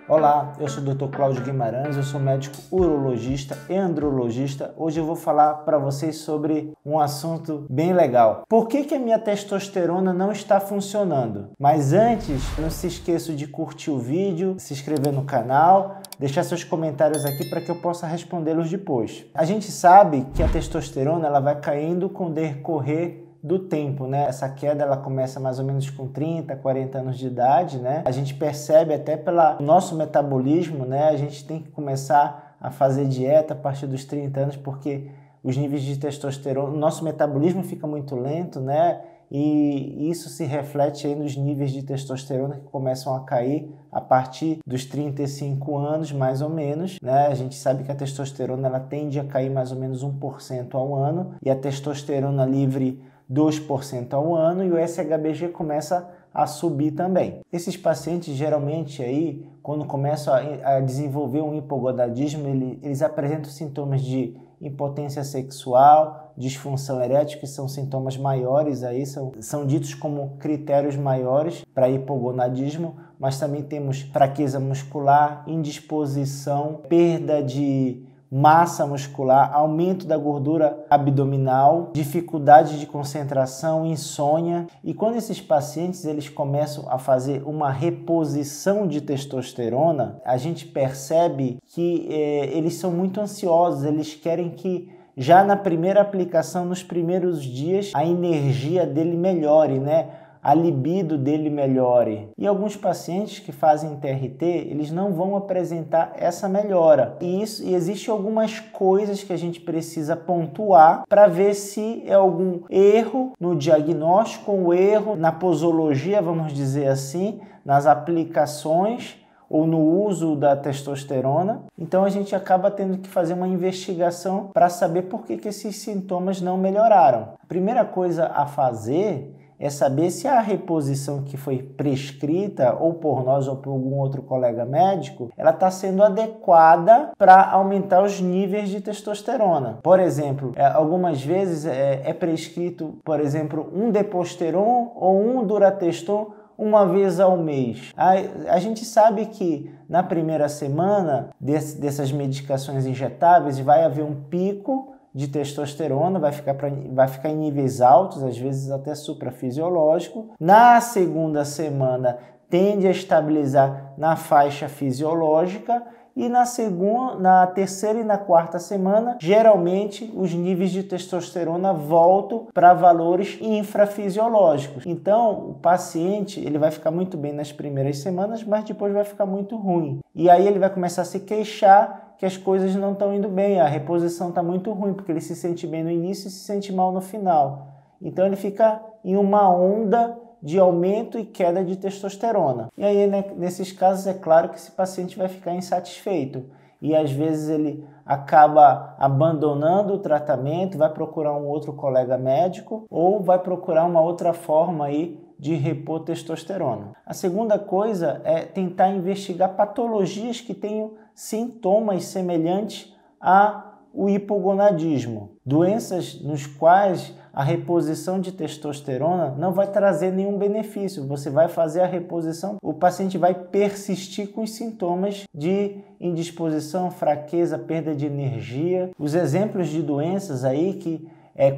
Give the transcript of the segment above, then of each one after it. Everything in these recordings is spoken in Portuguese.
Olá, eu sou o Dr. Cláudio Guimarães, eu sou médico urologista e andrologista. Hoje eu vou falar para vocês sobre um assunto bem legal. Por que a minha testosterona não está funcionando? Mas antes, não se esqueça de curtir o vídeo, se inscrever no canal, deixar seus comentários aqui para que eu possa respondê-los depois. A gente sabe que a testosterona ela vai caindo com o decorrer do tempo, né? Essa queda ela começa mais ou menos com 30, 40 anos de idade, né? A gente percebe até pelo nosso metabolismo, né? A gente tem que começar a fazer dieta a partir dos 30 anos porque os níveis de testosterona, o nosso metabolismo fica muito lento, né? E isso se reflete aí nos níveis de testosterona que começam a cair a partir dos 35 anos, mais ou menos, né? A gente sabe que a testosterona ela tende a cair mais ou menos 1% ao ano e a testosterona livre 2% ao ano e o SHBG começa a subir também. Esses pacientes geralmente aí, quando começam a desenvolver um hipogonadismo, eles apresentam sintomas de impotência sexual, disfunção erétil, que são sintomas maiores aí, são ditos como critérios maiores para hipogonadismo, mas também temos fraqueza muscular, indisposição, perda de massa muscular, aumento da gordura abdominal, dificuldade de concentração, insônia. E quando esses pacientes eles começam a fazer uma reposição de testosterona, a gente percebe que eles são muito ansiosos, eles querem que já na primeira aplicação, nos primeiros dias, a energia dele melhore, né? A libido dele melhore. E alguns pacientes que fazem TRT, eles não vão apresentar essa melhora. E existem algumas coisas que a gente precisa pontuar para ver se é algum erro no diagnóstico, um erro na posologia, vamos dizer assim, nas aplicações ou no uso da testosterona. Então a gente acaba tendo que fazer uma investigação para saber por que esses sintomas não melhoraram. A primeira coisa a fazer é saber se a reposição que foi prescrita ou por nós ou por algum outro colega médico, ela está sendo adequada para aumentar os níveis de testosterona. Por exemplo, algumas vezes é prescrito, por exemplo, um Deposteron ou um Durateston uma vez ao mês. A gente sabe que na primeira semana dessas medicações injetáveis vai haver um pico de testosterona, vai ficar em níveis altos, às vezes até suprafisiológico. Na segunda semana tende a estabilizar na faixa fisiológica e na terceira e na quarta semana, geralmente os níveis de testosterona voltam para valores infrafisiológicos. Então, o paciente ele vai ficar muito bem nas primeiras semanas, mas depois vai ficar muito ruim. E aí ele vai começar a se queixar que as coisas não estão indo bem, a reposição está muito ruim, porque ele se sente bem no início e se sente mal no final. Então ele fica em uma onda de aumento e queda de testosterona. E aí, né, nesses casos, é claro que esse paciente vai ficar insatisfeito. E às vezes ele acaba abandonando o tratamento, vai procurar um outro colega médico ou vai procurar uma outra forma aí de repor testosterona. A segunda coisa é tentar investigar patologias que tenham sintomas semelhantes ao hipogonadismo. Doenças nos quais a reposição de testosterona não vai trazer nenhum benefício. Você vai fazer a reposição, o paciente vai persistir com os sintomas de indisposição, fraqueza, perda de energia. Os exemplos de doenças aí que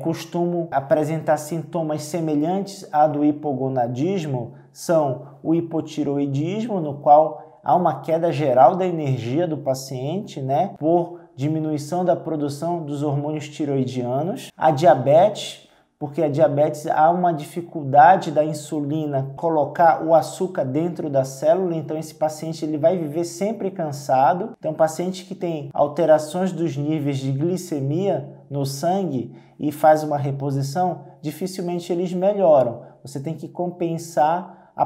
costumam apresentar sintomas semelhantes a do hipogonadismo são o hipotiroidismo, no qual há uma queda geral da energia do paciente, né, por diminuição da produção dos hormônios tiroidianos, a diabetes, porque a diabetes há uma dificuldade da insulina colocar o açúcar dentro da célula, então esse paciente ele vai viver sempre cansado. Então, paciente que tem alterações dos níveis de glicemia no sangue e faz uma reposição, dificilmente eles melhoram. Você tem que compensar a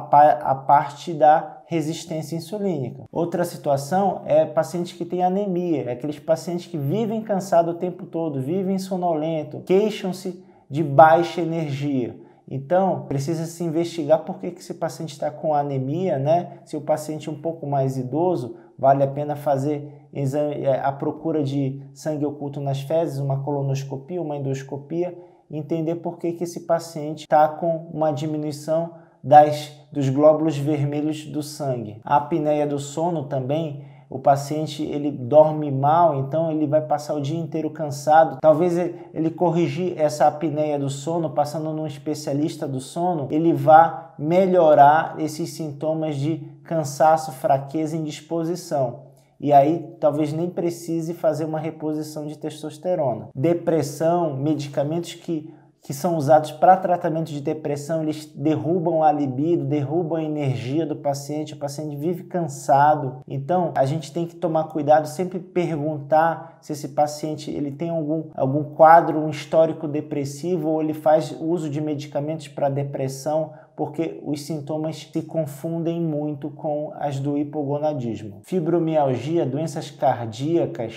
parte da resistência insulínica. Outra situação é paciente que tem anemia, é aqueles pacientes que vivem cansados o tempo todo, vivem sonolento, queixam-se de baixa energia. Então, precisa se investigar por que esse paciente está com anemia, né? Se o paciente é um pouco mais idoso, vale a pena fazer a procura de sangue oculto nas fezes, uma colonoscopia, uma endoscopia, e entender por que esse paciente está com uma diminuição dos glóbulos vermelhos do sangue. A apneia do sono também, o paciente ele dorme mal, então ele vai passar o dia inteiro cansado. Talvez ele corrigir essa apneia do sono, passando num especialista do sono, ele vá melhorar esses sintomas de cansaço, fraqueza e indisposição. E aí talvez nem precise fazer uma reposição de testosterona. Depressão, medicamentos que são usados para tratamento de depressão, eles derrubam a libido, derrubam a energia do paciente, o paciente vive cansado. Então, a gente tem que tomar cuidado, sempre perguntar se esse paciente ele tem algum quadro, um histórico depressivo, ou ele faz uso de medicamentos para depressão, porque os sintomas se confundem muito com as do hipogonadismo. Fibromialgia, doenças cardíacas,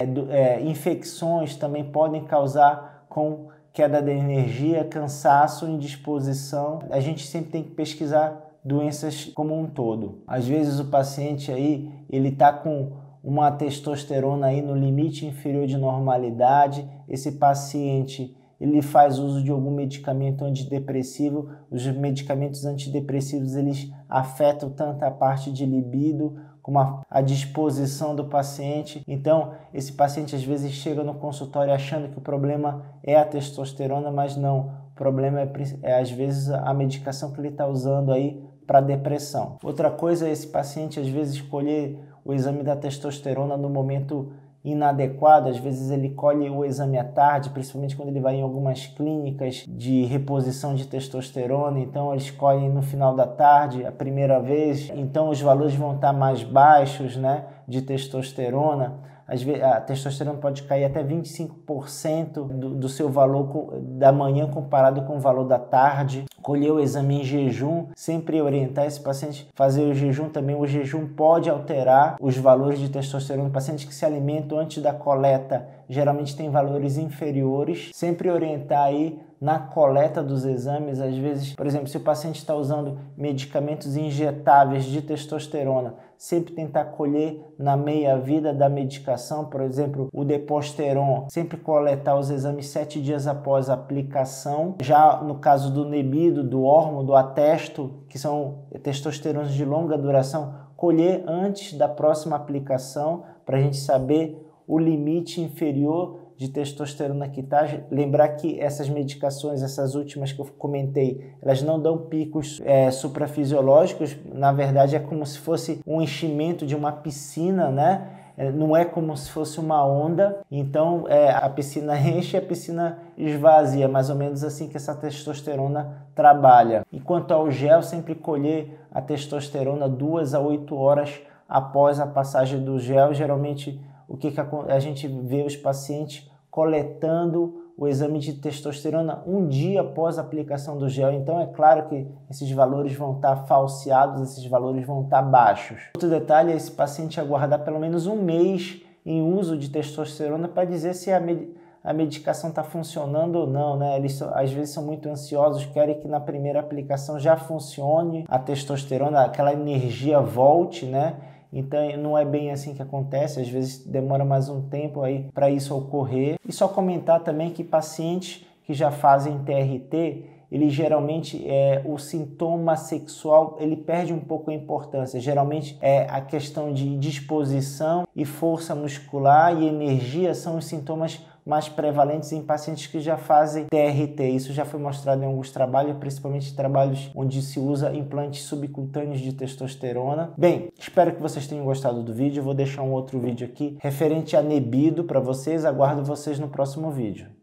infecções também podem causar com queda da energia, cansaço, indisposição. A gente sempre tem que pesquisar doenças como um todo. Às vezes o paciente aí, ele está com uma testosterona aí no limite inferior de normalidade. Esse paciente, ele faz uso de algum medicamento antidepressivo. Os medicamentos antidepressivos, eles afetam tanto a parte de libido como a disposição do paciente. Então, esse paciente às vezes chega no consultório achando que o problema é a testosterona, mas não. O problema é às vezes a medicação que ele está usando aí para depressão. Outra coisa é esse paciente às vezes escolher o exame da testosterona no momento inadequado. Às vezes ele colhe o exame à tarde, principalmente quando ele vai em algumas clínicas de reposição de testosterona, então eles colhem no final da tarde, a primeira vez, então os valores vão estar mais baixos, né, de testosterona. Às vezes a testosterona pode cair até 25% do seu valor da manhã comparado com o valor da tarde. Colher o exame em jejum, sempre orientar esse paciente a fazer o jejum também. O jejum pode alterar os valores de testosterona. Pacientes que se alimentam antes da coleta geralmente têm valores inferiores. Sempre orientar aí na coleta dos exames. Às vezes, por exemplo, se o paciente está usando medicamentos injetáveis de testosterona, sempre tentar colher na meia-vida da medicação, por exemplo, o Deposteron, sempre coletar os exames 7 dias após a aplicação. Já no caso do Nebido, do Ormo, do Atesto, que são testosteronas de longa duração, colher antes da próxima aplicação para a gente saber o limite inferior de testosterona que está. Lembrar que essas medicações, essas últimas que eu comentei, elas não dão picos suprafisiológicos. Na verdade, é como se fosse um enchimento de uma piscina, né? Não é como se fosse uma onda. Então, a piscina enche e a piscina esvazia. Mais ou menos assim que essa testosterona trabalha. E quanto ao gel, sempre colher a testosterona 2 a 8 horas após a passagem do gel. Geralmente, o que a gente vê os pacientes coletando o exame de testosterona um dia após a aplicação do gel. Então é claro que esses valores vão estar falseados, esses valores vão estar baixos. Outro detalhe é esse paciente aguardar pelo menos um mês em uso de testosterona para dizer se a medicação está funcionando ou não, né? Eles às vezes são muito ansiosos, querem que na primeira aplicação já funcione a testosterona, aquela energia volte, né? Então não é bem assim que acontece, às vezes demora mais um tempo aí para isso ocorrer. E só comentar também que pacientes que já fazem TRT, ele geralmente o sintoma sexual ele perde um pouco a importância. Geralmente a questão de disposição e força muscular e energia são os sintomas mais prevalentes em pacientes que já fazem TRT. Isso já foi mostrado em alguns trabalhos, principalmente trabalhos onde se usa implantes subcutâneos de testosterona. Bem, espero que vocês tenham gostado do vídeo. Eu vou deixar um outro vídeo aqui referente a Nebido para vocês. Aguardo vocês no próximo vídeo.